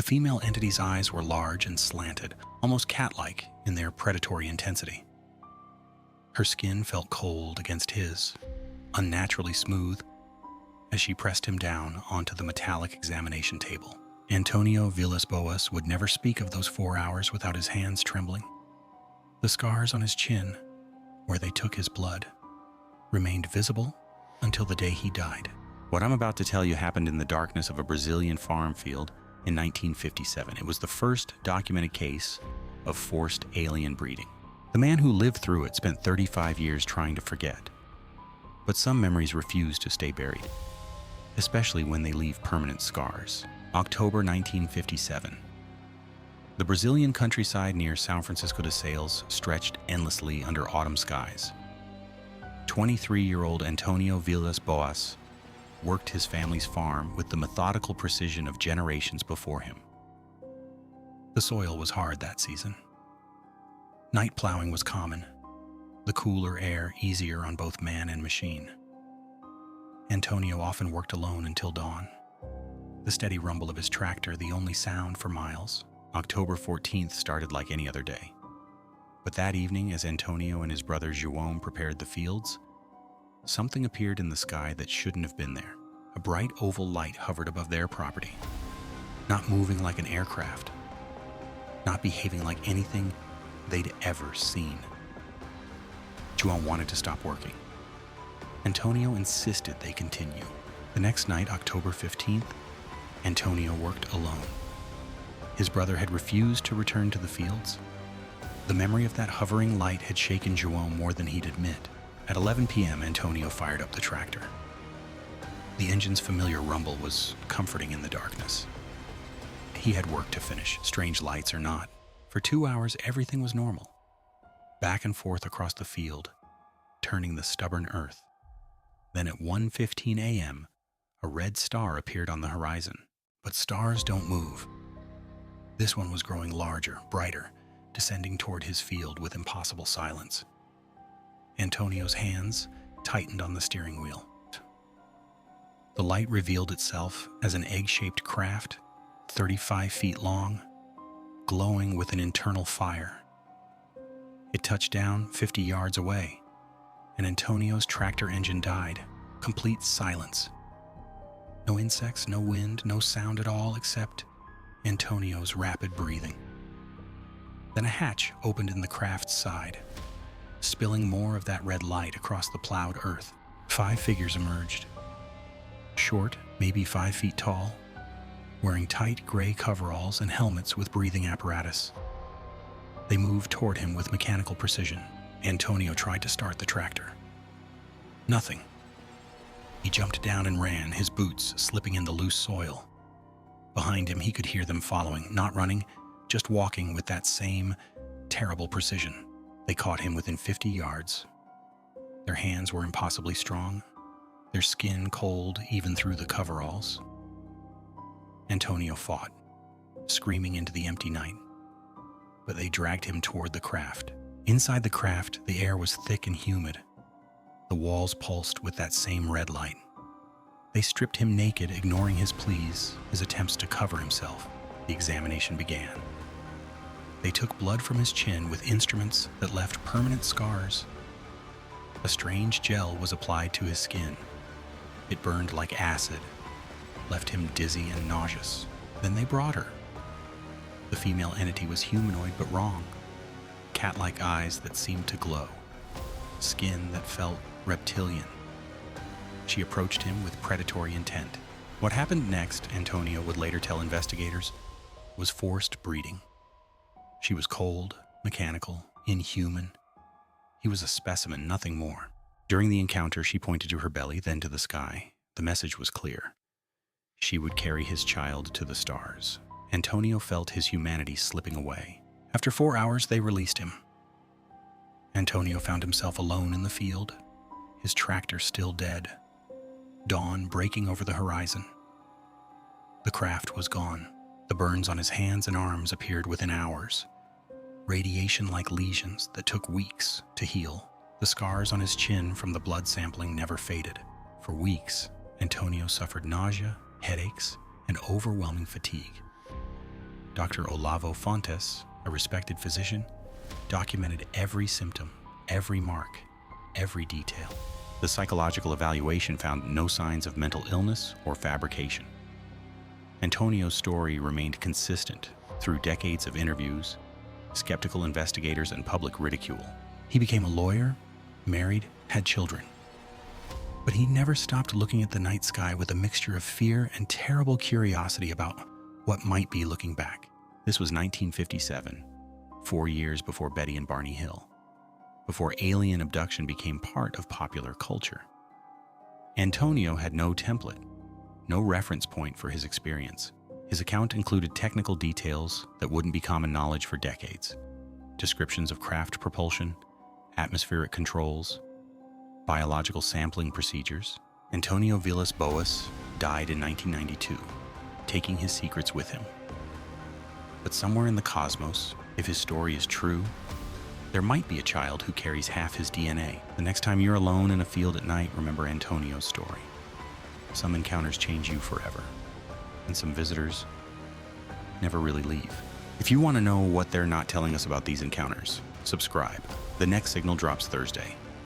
The female entity's eyes were large and slanted, almost cat-like in their predatory intensity. Her skin felt cold against his, unnaturally smooth, as she pressed him down onto the metallic examination table. Antonio Villas Boas would never speak of those 4 hours without his hands trembling. The scars on his chin, where they took his blood, remained visible until the day he died. What I'm about to tell you happened in the darkness of a Brazilian farm field in 1957. It was the first documented case of forced alien breeding. The man who lived through it spent 35 years trying to forget. But some memories refuse to stay buried, especially when they leave permanent scars. October 1957. The Brazilian countryside near São Francisco de Sales stretched endlessly under autumn skies. 23-year-old Antonio Villas Boas worked his family's farm with the methodical precision of generations before him. The soil was hard that season. Night plowing was common, the cooler air easier on both man and machine. Antonio often worked alone until dawn, the steady rumble of his tractor the only sound for miles. October 14th started like any other day. But that evening, as Antonio and his brother João prepared the fields, something appeared in the sky that shouldn't have been there. A bright oval light hovered above their property, not moving like an aircraft, not behaving like anything they'd ever seen. João wanted to stop working. Antonio insisted they continue. The next night, October 15th, Antonio worked alone. His brother had refused to return to the fields. The memory of that hovering light had shaken João more than he'd admit. At 11 p.m., Antonio fired up the tractor. The engine's familiar rumble was comforting in the darkness. He had work to finish, strange lights or not. For 2 hours, everything was normal. Back and forth across the field, turning the stubborn earth. Then at 1:15 a.m., a red star appeared on the horizon. But stars don't move. This one was growing larger, brighter, descending toward his field with impossible silence. Antonio's hands tightened on the steering wheel. The light revealed itself as an egg-shaped craft, 35 feet long, glowing with an internal fire. It touched down 50 yards away, and Antonio's tractor engine died. Complete silence. No insects, no wind, no sound at all except Antonio's rapid breathing. Then a hatch opened in the craft's side, spilling more of that red light across the plowed earth. 5 figures emerged. Short, maybe 5 feet tall, wearing tight gray coveralls and helmets with breathing apparatus. They moved toward him with mechanical precision. Antonio tried to start the tractor. Nothing. He jumped down and ran, his boots slipping in the loose soil. Behind him, he could hear them following, not running, just walking with that same terrible precision. They caught him within 50 yards. Their hands were impossibly strong, their skin cold even through the coveralls. Antonio fought, screaming into the empty night. But they dragged him toward the craft. Inside the craft, the air was thick and humid. The walls pulsed with that same red light. They stripped him naked, ignoring his pleas, his attempts to cover himself. The examination began. They took blood from his chin with instruments that left permanent scars. A strange gel was applied to his skin. It burned like acid, left him dizzy and nauseous. Then they brought her. The female entity was humanoid but wrong. Cat-like eyes that seemed to glow. Skin that felt reptilian. She approached him with predatory intent. What happened next, Antonio would later tell investigators, was forced breeding. She was cold, mechanical, inhuman. He was a specimen, nothing more. During the encounter, she pointed to her belly, then to the sky. The message was clear. She would carry his child to the stars. Antonio felt his humanity slipping away. After 4 hours, they released him. Antonio found himself alone in the field, his tractor still dead, dawn breaking over the horizon. The craft was gone. The burns on his hands and arms appeared within hours, radiation-like lesions that took weeks to heal. The scars on his chin from the blood sampling never faded. For weeks, Antonio suffered nausea, headaches, and overwhelming fatigue. Dr. Olavo Fontes, a respected physician, documented every symptom, every mark, every detail. The psychological evaluation found no signs of mental illness or fabrication. Antonio's story remained consistent through decades of interviews, skeptical investigators, and public ridicule. He became a lawyer, married, had children. But he never stopped looking at the night sky with a mixture of fear and terrible curiosity about what might be looking back. This was 1957, 4 years before Betty and Barney Hill, before alien abduction became part of popular culture. Antonio had no template, no reference point for his experience. His account included technical details that wouldn't be common knowledge for decades. Descriptions of craft propulsion, atmospheric controls, biological sampling procedures. Antonio Villas Boas died in 1992, taking his secrets with him. But somewhere in the cosmos, if his story is true, there might be a child who carries half his DNA. The next time you're alone in a field at night, remember Antonio's story. Some encounters change you forever, and some visitors never really leave. If you want to know what they're not telling us about these encounters, subscribe. The next signal drops Thursday.